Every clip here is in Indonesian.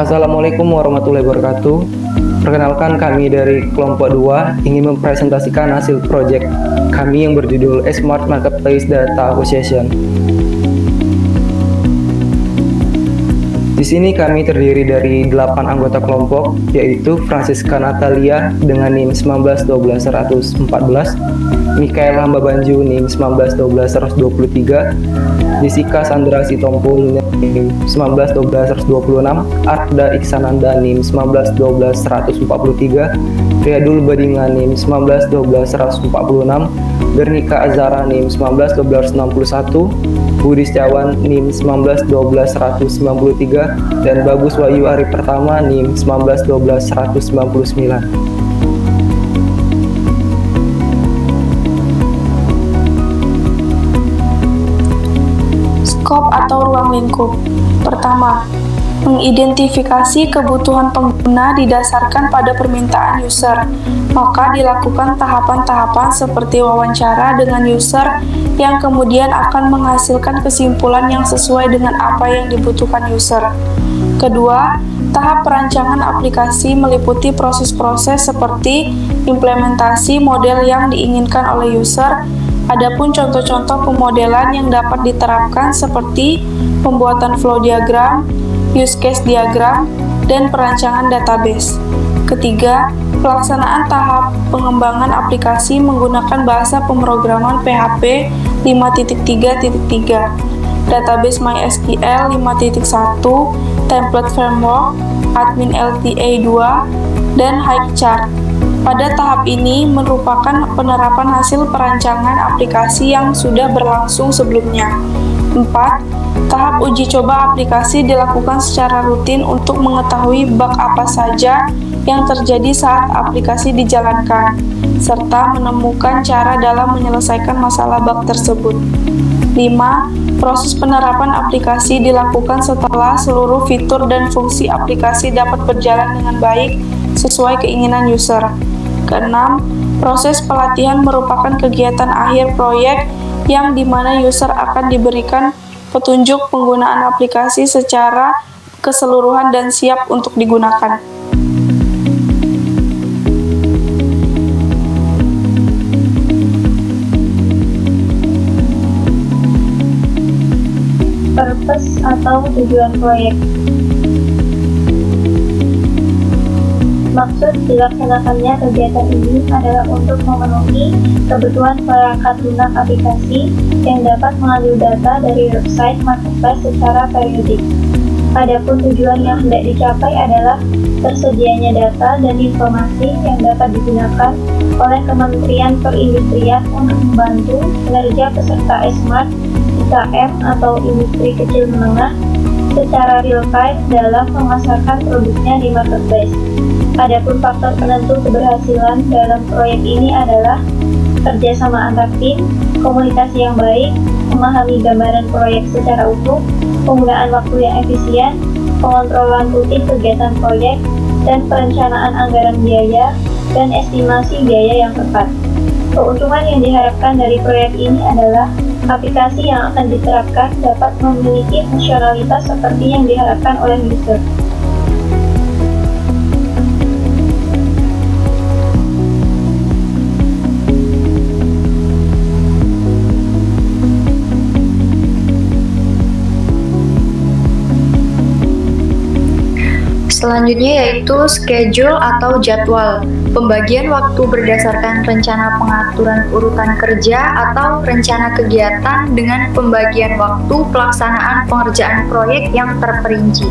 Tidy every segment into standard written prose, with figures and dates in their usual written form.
Assalamualaikum warahmatullahi wabarakatuh. Perkenalkan, kami dari kelompok 2 ingin mempresentasikan hasil proyek kami yang berjudul Smart Marketplace Data Association. Di sini kami terdiri dari 8 anggota kelompok, yaitu Francisca Natalia dengan NIM 1912114, Mikael Hamba Banju NIM 1912123, Jessica Sandra Sitompul NIM 1912126, Arda Iksananda NIM 1912143, Riyadul Badinga NIM 1912146, Bernika Azara NIM 1912161, Budi Setiawan NIM 1912193, dan Bagus Wahyu Ari Pertama NIM 1912199. Skop atau ruang lingkup. Pertama, mengidentifikasi kebutuhan pengguna didasarkan pada permintaan user, maka dilakukan tahapan-tahapan seperti wawancara dengan user yang kemudian akan menghasilkan kesimpulan yang sesuai dengan apa yang dibutuhkan user. Kedua, tahap perancangan aplikasi meliputi proses-proses seperti implementasi model yang diinginkan oleh user. Adapun contoh-contoh pemodelan yang dapat diterapkan seperti pembuatan flow diagram, use case diagram, dan perancangan database. Ketiga, pelaksanaan tahap pengembangan aplikasi menggunakan bahasa pemrograman PHP 5.3.3, database MySQL 5.1, template framework, admin LTA 2, dan Highchart. Pada tahap ini merupakan penerapan hasil perancangan aplikasi yang sudah berlangsung sebelumnya. 4. Tahap uji coba aplikasi dilakukan secara rutin untuk mengetahui bug apa saja yang terjadi saat aplikasi dijalankan, serta menemukan cara dalam menyelesaikan masalah bug tersebut. 5. Proses penerapan aplikasi dilakukan setelah seluruh fitur dan fungsi aplikasi dapat berjalan dengan baik sesuai keinginan user. Keenam, proses pelatihan merupakan kegiatan akhir proyek yang dimana user akan diberikan petunjuk penggunaan aplikasi secara keseluruhan dan siap untuk digunakan. Purpose atau tujuan proyek. Maksud dilaksanakannya kegiatan ini adalah untuk memenuhi kebutuhan perangkat lunak aplikasi yang dapat mengambil data dari website marketplace secara periodik. Adapun tujuan yang hendak dicapai adalah tersedianya data dan informasi yang dapat digunakan oleh Kementerian Perindustrian untuk membantu kinerja peserta Smart IKM atau industri kecil menengah secara real-time dalam memasarkan produknya di marketplace. Adapun faktor penentu keberhasilan dalam proyek ini adalah kerjasama antar tim, komunikasi yang baik, memahami gambaran proyek secara utuh, penggunaan waktu yang efisien, pengontrolan rutin kegiatan proyek, dan perencanaan anggaran biaya dan estimasi biaya yang tepat. Keuntungan yang diharapkan dari proyek ini adalah aplikasi yang akan diterapkan dapat memiliki fungsionalitas seperti yang diharapkan oleh user. Selanjutnya yaitu schedule atau jadwal, pembagian waktu berdasarkan rencana pengaturan urutan kerja atau rencana kegiatan dengan pembagian waktu pelaksanaan pengerjaan proyek yang terperinci.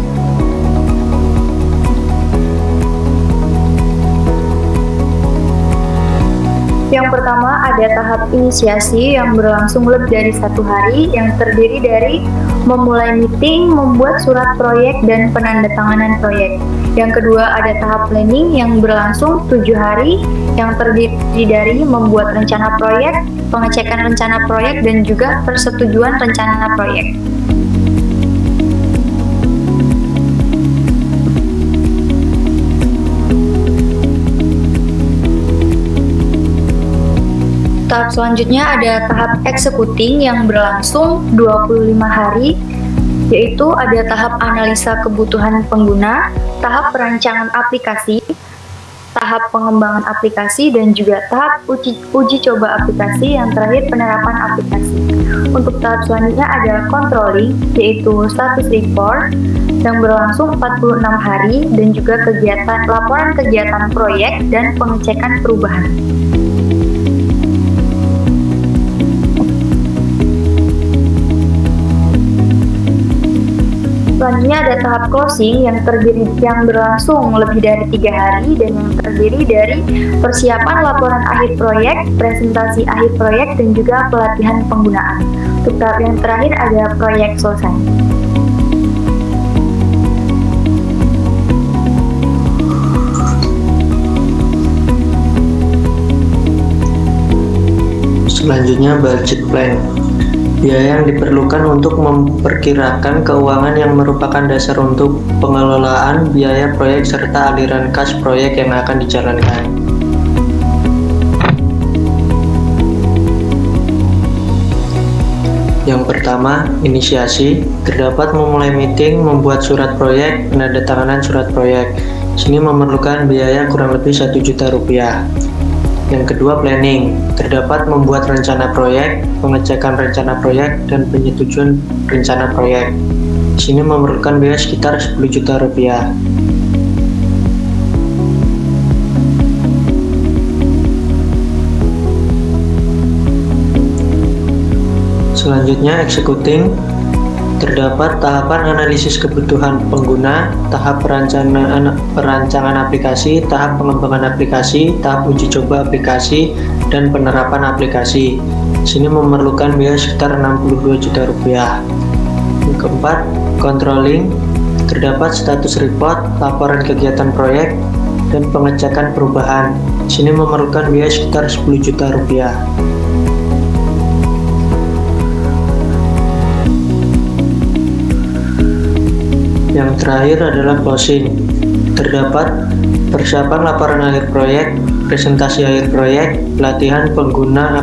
Yang pertama ada tahap inisiasi yang berlangsung lebih dari 1 hari yang terdiri dari memulai meeting, membuat surat proyek, dan penandatanganan proyek. Yang kedua ada tahap planning yang berlangsung 7 hari yang terdiri dari membuat rencana proyek, pengecekan rencana proyek, dan juga persetujuan rencana proyek. Tahap selanjutnya ada tahap executing yang berlangsung 25 hari yaitu ada tahap analisa kebutuhan pengguna, tahap perancangan aplikasi, tahap pengembangan aplikasi, dan juga tahap uji coba aplikasi, yang terakhir penerapan aplikasi. Untuk tahap selanjutnya ada controlling, yaitu status report yang berlangsung 46 hari, dan juga laporan kegiatan proyek dan pengecekan perubahan. Selanjutnya ada tahap closing yang berlangsung lebih dari 3 hari dan yang terdiri dari persiapan laporan akhir proyek, presentasi akhir proyek, dan juga pelatihan penggunaan. Untuk tahap yang terakhir ada proyek selesai. Selanjutnya budget plan. Biaya yang diperlukan untuk memperkirakan keuangan yang merupakan dasar untuk pengelolaan biaya proyek serta aliran kas proyek yang akan dijalankan. Yang pertama, inisiasi. Terdapat memulai meeting, membuat surat proyek, penandatanganan surat proyek. Sini memerlukan biaya kurang lebih 1 juta rupiah. Yang kedua, planning. Terdapat membuat rencana proyek, pengecekan rencana proyek, dan penyetujuan rencana proyek. Di sini memerlukan biaya sekitar 10 juta rupiah. Selanjutnya, executing. Terdapat tahapan analisis kebutuhan pengguna, tahap perancangan aplikasi, tahap pengembangan aplikasi, tahap uji coba aplikasi, dan penerapan aplikasi. Sini memerlukan biaya sekitar 62 juta rupiah. Yang keempat, controlling. Terdapat status report, laporan kegiatan proyek, dan pengecekan perubahan. Sini memerlukan biaya sekitar 10 juta rupiah. Yang terakhir adalah closing. Terdapat persiapan laporan akhir proyek, presentasi akhir proyek, pelatihan penggunaan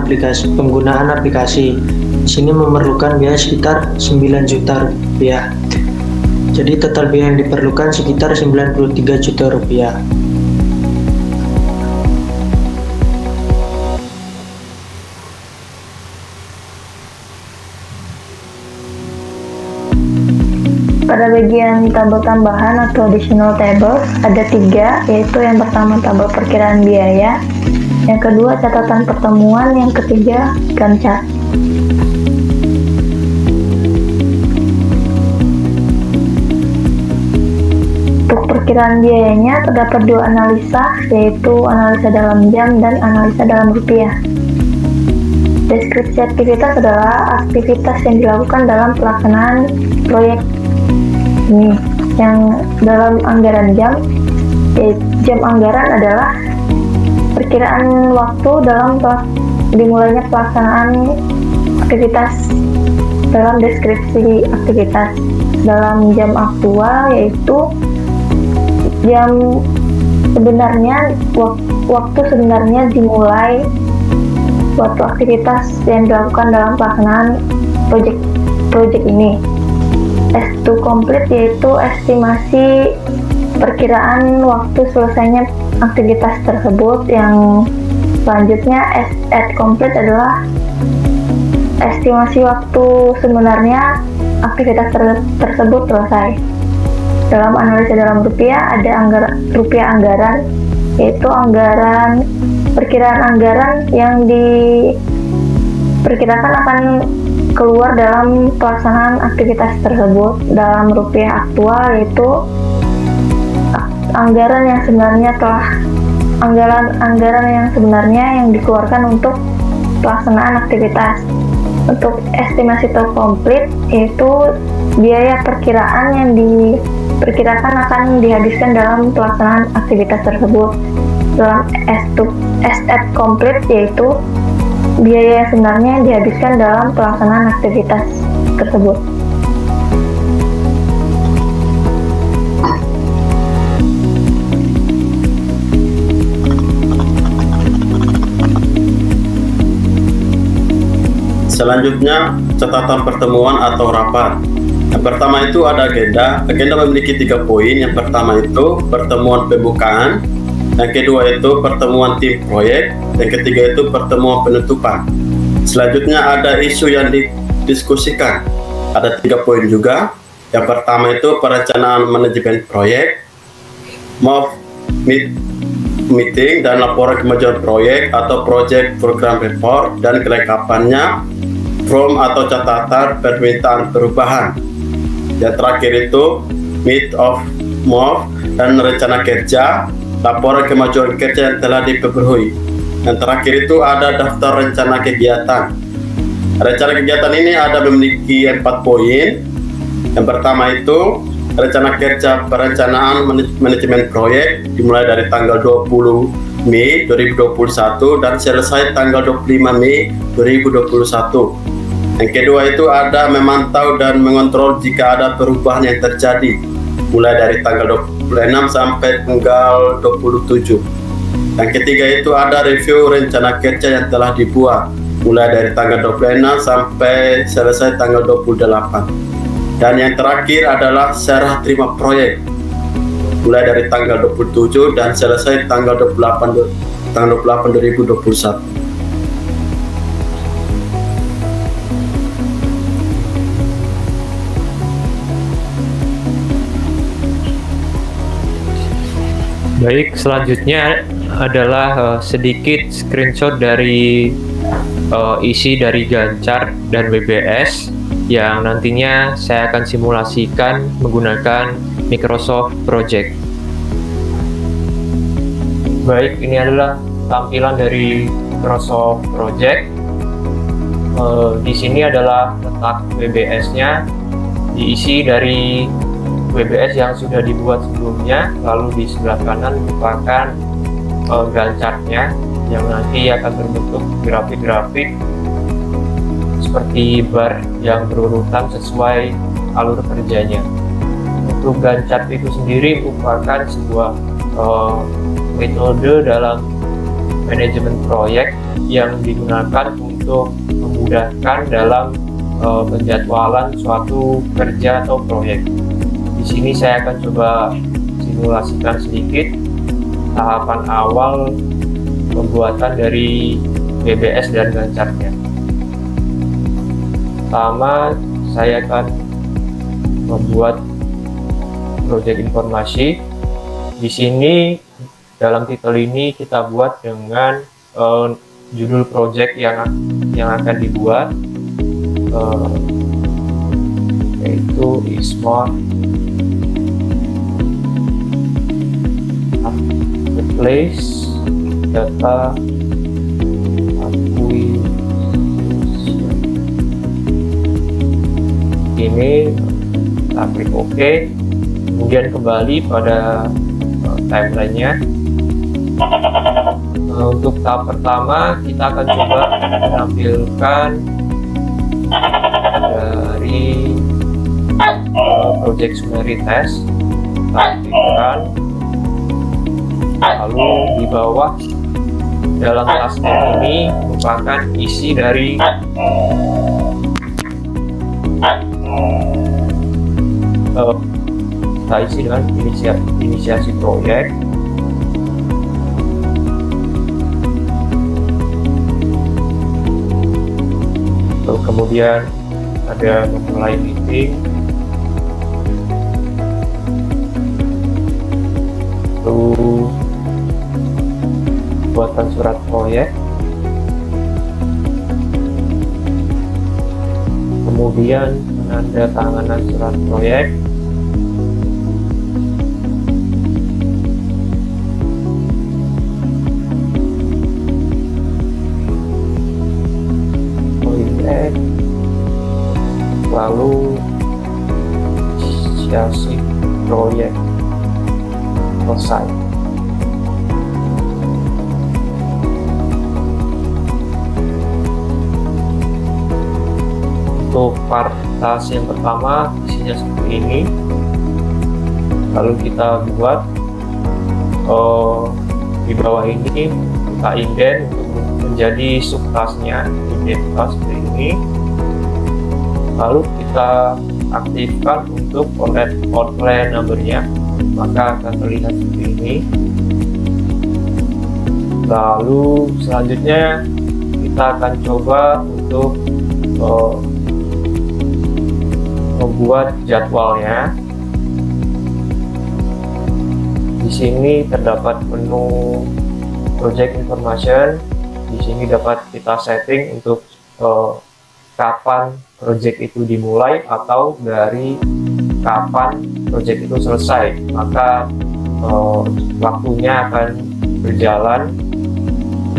aplikasi. Di sini memerlukan biaya sekitar 9 juta rupiah. Jadi total biaya yang diperlukan sekitar 93 juta rupiah. Pada bagian tabel tambahan atau additional table ada 3, yaitu yang pertama tabel perkiraan biaya, yang kedua catatan pertemuan, yang ketiga Gantt chart. Untuk perkiraan biayanya terdapat 2 analisa, yaitu analisa dalam jam dan analisa dalam rupiah. Deskripsi aktivitas adalah aktivitas yang dilakukan dalam pelaksanaan proyek ini. Yang dalam anggaran jam, jam anggaran adalah perkiraan waktu dalam dimulainya pelaksanaan aktivitas dalam deskripsi aktivitas. Dalam jam aktual yaitu jam sebenarnya, waktu sebenarnya dimulai suatu aktivitas yang dilakukan dalam pelaksanaan proyek ini. S2 complete yaitu estimasi perkiraan waktu selesainya aktivitas tersebut. Yang selanjutnya S8 complete adalah estimasi waktu sebenarnya aktivitas tersebut selesai. Dalam analisa dalam rupiah ada rupiah anggaran, yaitu perkiraan anggaran yang diperkirakan akan keluar dalam pelaksanaan aktivitas tersebut. Dalam rupiah aktual yaitu anggaran yang sebenarnya yang dikeluarkan untuk pelaksanaan aktivitas. Untuk estimasi to complete yaitu biaya perkiraan yang diperkirakan akan dihabiskan dalam pelaksanaan aktivitas tersebut. Dalam S8 complete yaitu biaya yang sebenarnya dihabiskan dalam pelaksanaan aktivitas tersebut. Selanjutnya, catatan pertemuan atau rapat. Yang pertama itu ada agenda. Agenda memiliki 3 poin. Yang pertama itu pertemuan pembukaan. Yang kedua itu pertemuan tim proyek. Yang ketiga itu pertemuan penutupan. Selanjutnya ada isu yang didiskusikan. Ada 3 poin juga. Yang pertama itu perencanaan manajemen proyek, meeting dan laporan kemajuan proyek atau project program report dan kelengkapannya, form atau catatan permintaan perubahan. Yang terakhir itu MOF dan rencana kerja, laporan kemajuan kerja yang telah diperbarui. Yang terakhir itu ada daftar rencana kegiatan. Rencana kegiatan ini ada memiliki 4 poin. Yang pertama itu rencana kerja perencanaan manajemen proyek dimulai dari tanggal 20 Mei 2021 dan selesai tanggal 25 Mei 2021. Yang kedua itu ada memantau dan mengontrol jika ada perubahan yang terjadi mulai dari tanggal 26 sampai tanggal 27. Yang ketiga itu ada review rencana kerja yang telah dibuat mulai dari tanggal 26 sampai selesai tanggal 28. Dan yang terakhir adalah serah terima proyek mulai dari tanggal 27 dan selesai tanggal 28 2021. Baik, selanjutnya adalah sedikit screenshot dari isi dari Gancar dan WBS yang nantinya saya akan simulasikan menggunakan Microsoft Project. Baik, ini adalah tampilan dari Microsoft Project. Di sini adalah letak WBS-nya, diisi dari WBS yang sudah dibuat sebelumnya, lalu di sebelah kanan merupakan Gancarnya yang nanti akan berbentuk grafik-grafik seperti bar yang berurutan sesuai alur kerjanya. Untuk Gancar itu sendiri merupakan sebuah metode dalam manajemen proyek yang digunakan untuk memudahkan dalam penjadwalan suatu kerja atau proyek. Di sini saya akan coba simulasikan sedikit tahapan awal pembuatan dari WBS dan Gancarnya. Pertama, saya akan membuat proyek informasi. Di sini dalam titel ini kita buat dengan judul proyek yang akan dibuat, yaitu Smart Marketplace Data Acquisition. Ini kita klik OK, kemudian kembali pada timeline-nya. Untuk tahap pertama kita akan coba menampilkan dari project summary test. Kita aktifkan, lalu di bawah dalam taskbar ini merupakan isi dari kita isi dengan inisiasi proyek. Lalu kemudian ada memulai meeting, lalu buatan surat proyek, kemudian penandatanganan surat proyek, lalu inisiasi proyek selesai. Untuk part task yang pertama isinya seperti ini, lalu kita buat di bawah ini kita indent untuk menjadi subtasknya, indent task seperti ini. Lalu kita aktifkan untuk outline numbernya, maka akan terlihat seperti ini. Lalu selanjutnya kita akan coba untuk membuat jadwalnya. Di sini terdapat menu project information. Di sini dapat kita setting untuk kapan project itu dimulai atau dari kapan project itu selesai. Maka waktunya akan berjalan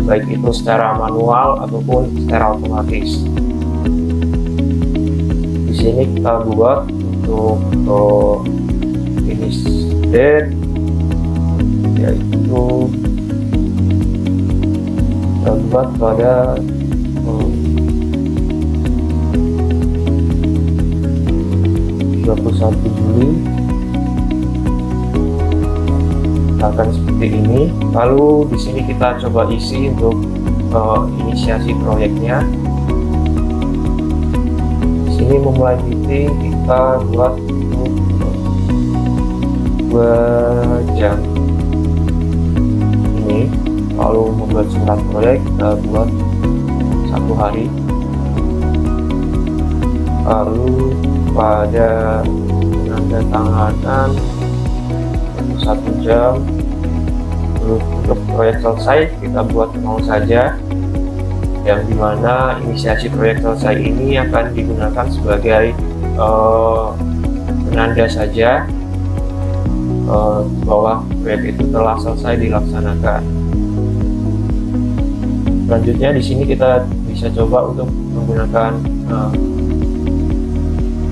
baik itu secara manual ataupun secara otomatis. Di sini kita buat untuk finish date, yaitu kita buat pada 21 Juli. Akan seperti ini. Lalu di sini kita coba isi untuk inisiasi proyeknya. Di sini memulai meeting kita buat untuk 2 jam ini. Lalu membuat surat proyek kita buat 1 hari. Lalu pada penandatanganan 1 jam. Terus untuk proyek selesai kita buat 0 saja, yang dimana inisiasi proyek selesai ini akan digunakan sebagai penanda saja bahwa proyek itu telah selesai dilaksanakan. Selanjutnya di sini kita bisa coba untuk menggunakan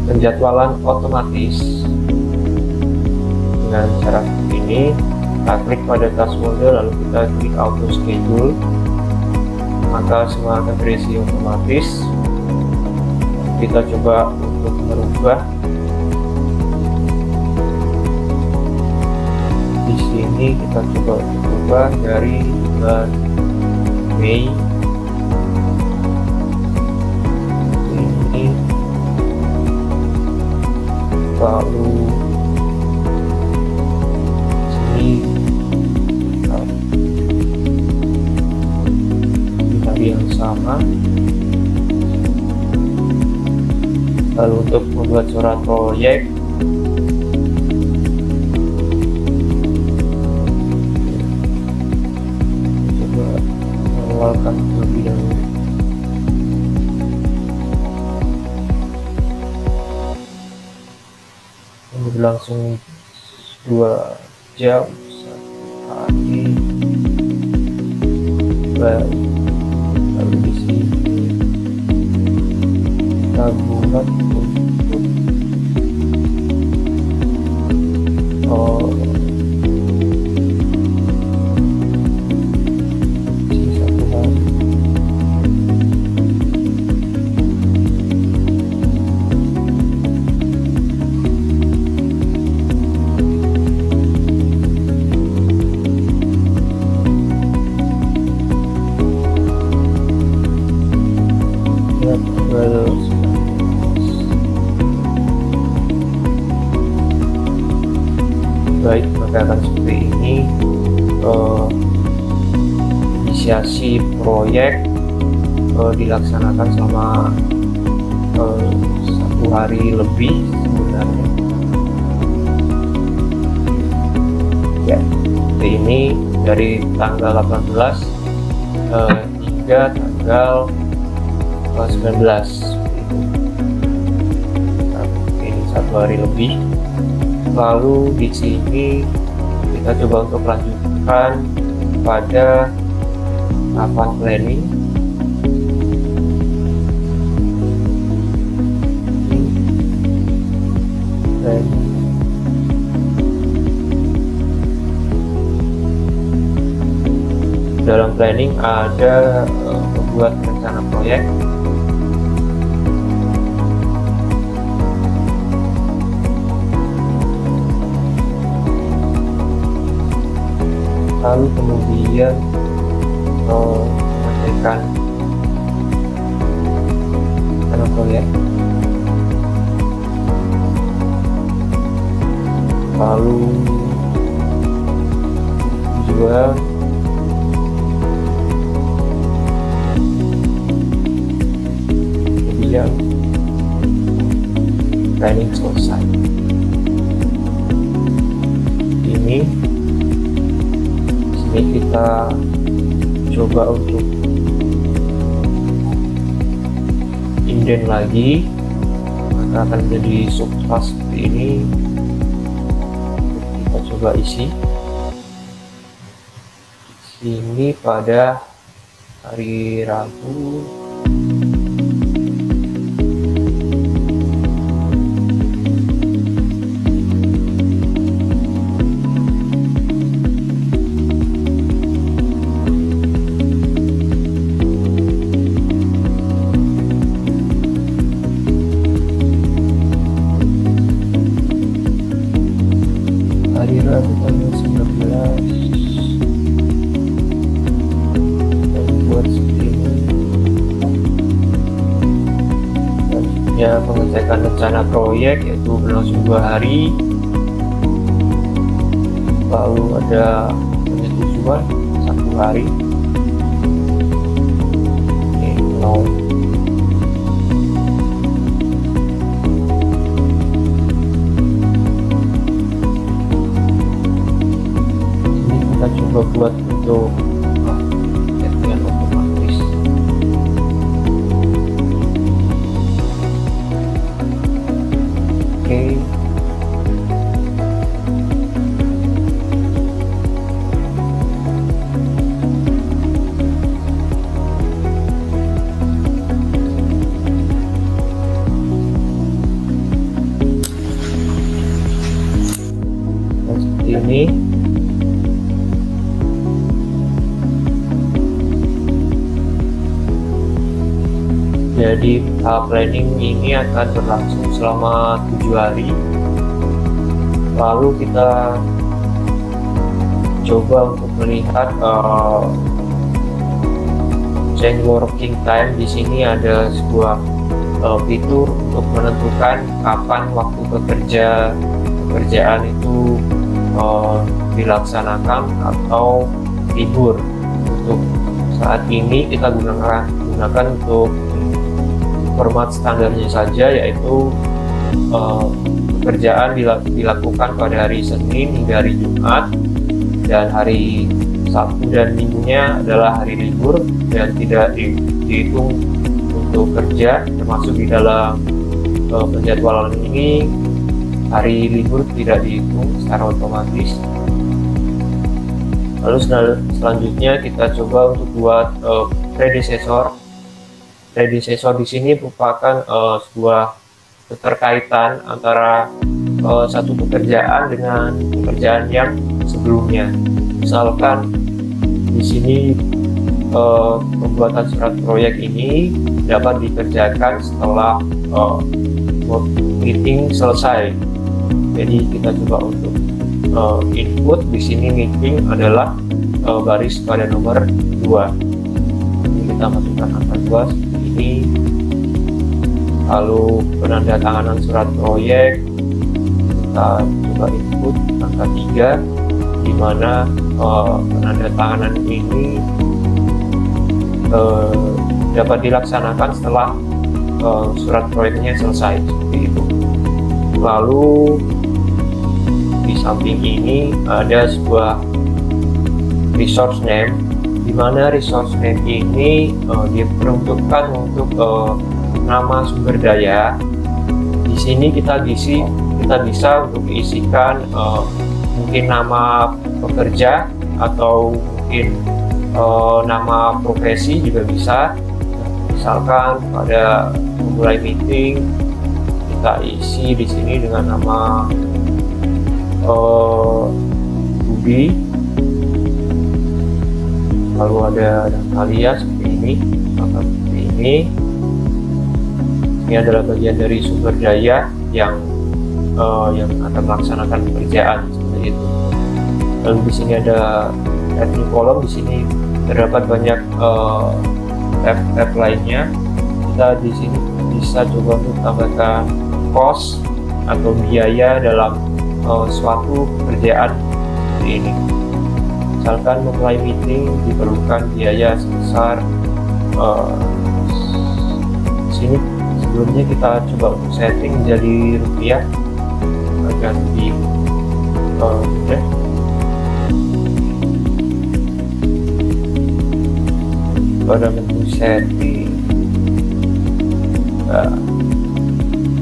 penjadwalan otomatis dengan cara seperti ini. Kita klik pada task mode, lalu kita klik auto schedule, maka semua akan terisi otomatis. Kita coba untuk merubah. Di sini kita coba untuk merubah dari bulan Mei ini, lalu sini di hari yang sama. Lalu untuk membuat surat proyek, coba mengawalkan terlebih dahulu. Berlangsung 2 jam 1 hari. Baik, lalu di sini kita buat untuk sini 1 hari. Baik, maka akan seperti ini inisiasi proyek dilaksanakan selama 1 hari lebih sebenarnya. Ya, seperti ini dari tanggal 18 hingga tanggal 19. Ini 1 hari lebih. Lalu di sini kita coba untuk lanjutkan pada tahapan planning. Dalam planning ada membuat rencana proyek, lalu kemudian menyelesaikan rencana proyek. lalu tujuan, kemudian planning selesai. Ini sini kita coba untuk indent lagi, maka akan menjadi subclass seperti ini. Kita coba isi sini pada hari Rabu. Hari Rabu tanggal 19 dan buat seperti ini. Selanjutnya pengecekan rencana proyek yaitu berlangsung 2 hari, lalu ada penyetujuan 1 hari. Ini 0. Kita coba buat untuk settingan otomatis. Oke. Nah, seperti ini. Jadi tahap planning ini akan berlangsung selama 7 hari. Lalu kita coba untuk melihat change working time. Di sini ada sebuah fitur untuk menentukan kapan waktu pekerjaan itu dilaksanakan atau libur. Untuk saat ini kita gunakan untuk format standarnya saja, yaitu pekerjaan dilakukan pada hari Senin hingga hari Jumat, dan hari Sabtu dan Minggunya adalah hari libur dan tidak dihitung untuk kerja. Termasuk di dalam penjadwalan ini, hari libur tidak dihitung secara otomatis. Lalu selanjutnya kita coba untuk buat predecessor. Predecessor di sini merupakan sebuah keterkaitan antara satu pekerjaan dengan pekerjaan yang sebelumnya. Misalkan di sini pembuatan surat proyek ini dapat dikerjakan setelah meeting selesai. Jadi kita coba untuk input di sini meeting adalah baris pada nomor 2. Jadi kita masukkan angka 2 seperti ini. Lalu penandatanganan surat proyek kita coba input angka 3, di mana penandatanganan ini dapat dilaksanakan setelah surat proyeknya selesai, seperti itu. Lalu di samping ini ada sebuah resource name, di mana resource name ini diperuntukkan untuk nama sumber daya. Di sini kita bisa untuk diisikan mungkin nama pekerja atau mungkin nama profesi juga bisa. Misalkan pada memulai meeting kita isi di sini dengan nama Budi, lalu ada Natalia seperti ini, maka seperti ini. Ini adalah bagian dari sumber daya yang akan melaksanakan pekerjaan seperti itu. Lalu di sini ada admin column, di sini terdapat banyak tab lainnya. Kita di sini bisa coba untuk tambahkan cost atau biaya dalam suatu pekerjaan seperti ini. Misalkan memulai meeting diperlukan biaya sebesar sini sebelumnya kita coba untuk setting menjadi rupiah agar lebih mudah. Pada menu setting,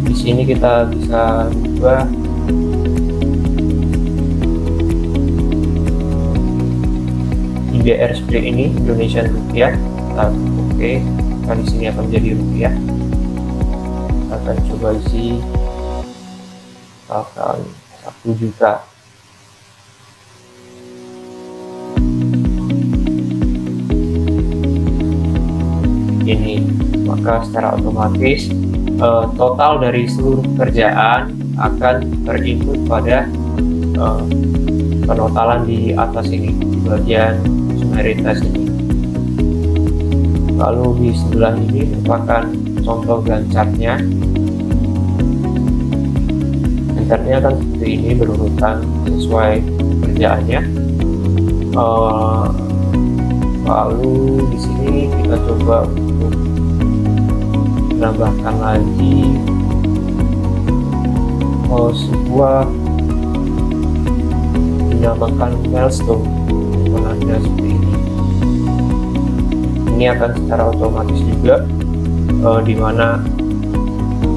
di sini kita bisa ubah IBR seperti ini, Indonesian rupiah. Oke, kan di sini akan menjadi rupiah. Akan coba isi akan 1 juta. Ini maka secara otomatis total dari seluruh pekerjaan akan terinput pada penotalan di atas ini, di bagian sumeritas ini. Lalu di sebelah ini merupakan contoh gancarnya. Gancarnya kan seperti ini berurutan sesuai pekerjaannya. Lalu di sini kita coba untuk menambahkan lagi sebuah dinamakan milestone penanda seperti ini. Ini akan secara otomatis juga di mana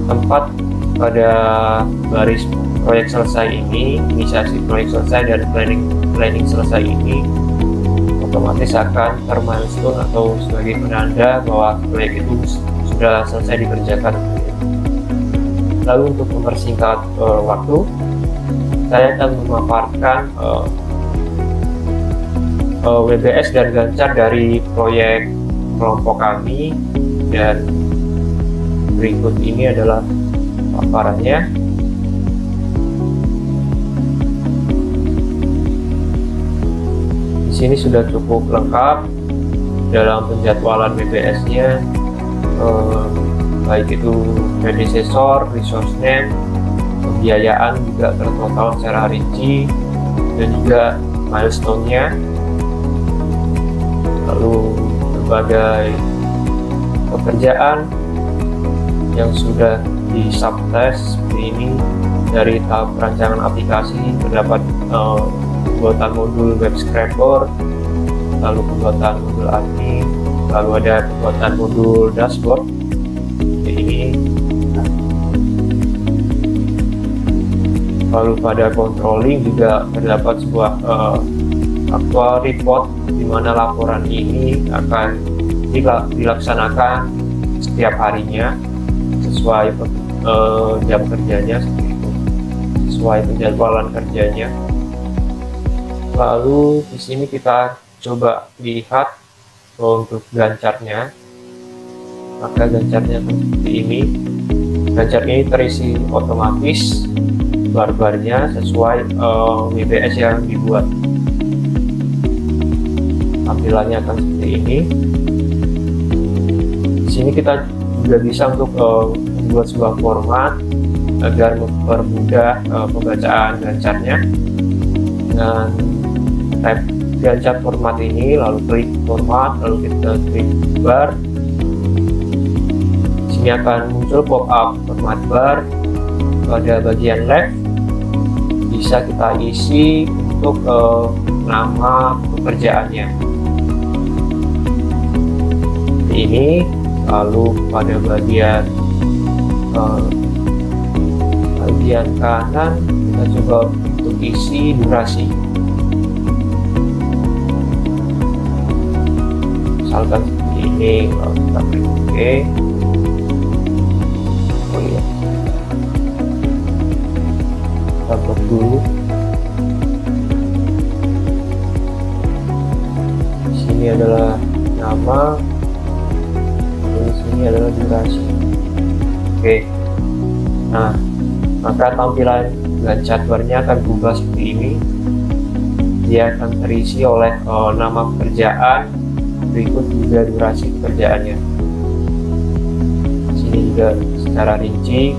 tempat pada baris proyek selesai ini, inisiasi proyek selesai dan planning selesai ini otomatis akan termilestone atau sebagai penanda bahwa proyek itu sudah selesai dikerjakan. Lalu untuk mempersingkat waktu, saya akan memaparkan WBS dan Gancar dari proyek kelompok kami, dan berikut ini adalah paparannya. Di sini sudah cukup lengkap dalam penjadwalan WBS-nya, baik itu predecessor, resource name, pembiayaan juga tertotal secara rinci, dan juga milestone-nya, lalu berbagai pekerjaan yang sudah di subtest seperti ini. Dari tahap perancangan aplikasi terdapat pembuatan modul web scraper, lalu pembuatan modul admin, lalu ada pembuatan modul dashboard seperti ini. Lalu pada controlling juga terdapat sebuah actual report di mana laporan ini akan dilaksanakan setiap harinya sesuai jam kerjanya, seperti itu, sesuai penjadwalan kerjanya. Lalu di sini kita coba lihat untuk gancarnya. Maka gancarnya seperti ini. Gancar ini terisi otomatis bar-barnya sesuai WBS yang dibuat. Tampilannya akan seperti ini. Di sini kita juga bisa untuk membuat sebuah format agar mempermudah pembacaan gancarnya. Dengan tab gancar format ini, lalu klik format, lalu kita klik bar. Di sini akan muncul pop-up format bar. Pada bagian left bisa kita isi untuk nama pekerjaannya ini. Lalu pada bagian kanan kita coba untuk isi durasi, misalkan seperti ini. Lalu kita klik OK. Oh iya, kita blok dulu. Di sini adalah nama, di sini adalah durasi. Oke. Nah, maka tampilan gancar barnya akan berubah seperti ini. Dia akan terisi oleh nama pekerjaan, berikut juga durasi pekerjaannya. Di sini juga secara rinci.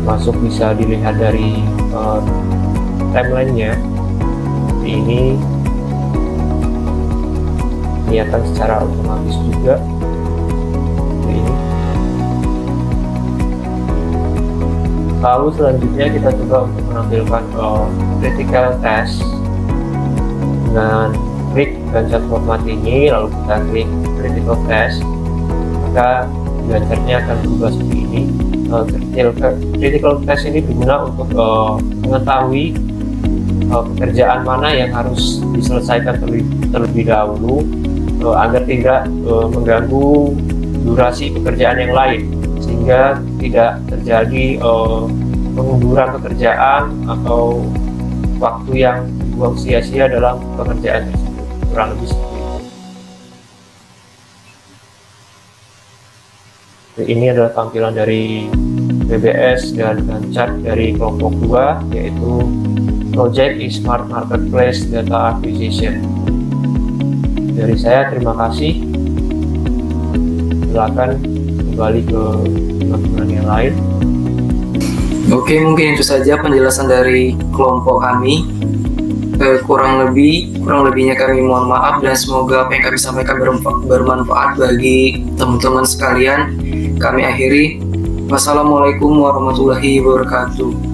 termasuk bisa dilihat dari timelinenya. Ini kelihatan secara otomatis juga. Ini. Lalu selanjutnya kita coba untuk menampilkan critical test dengan klik gancar format ini, lalu kita klik critical test, maka gancarnya akan berubah seperti ini. Critical test ini berguna untuk mengetahui pekerjaan mana yang harus diselesaikan terlebih dahulu agar tidak mengganggu durasi pekerjaan yang lain, sehingga tidak terjadi pengunduran pekerjaan atau waktu yang dibuang sia-sia dalam pekerjaan tersebut, kurang lebih seperti itu. Ini adalah tampilan dari BBS dan Gantt dari kelompok 2, yaitu Project Smart Marketplace Data Acquisition. Dari saya terima kasih. Silakan kembali ke teman-teman yang lain. Oke, mungkin itu saja penjelasan dari kelompok kami. Kurang lebihnya kami mohon maaf, dan semoga apa yang kami sampaikan bermanfaat bagi teman-teman sekalian. Kami akhiri. Wassalamualaikum warahmatullahi wabarakatuh.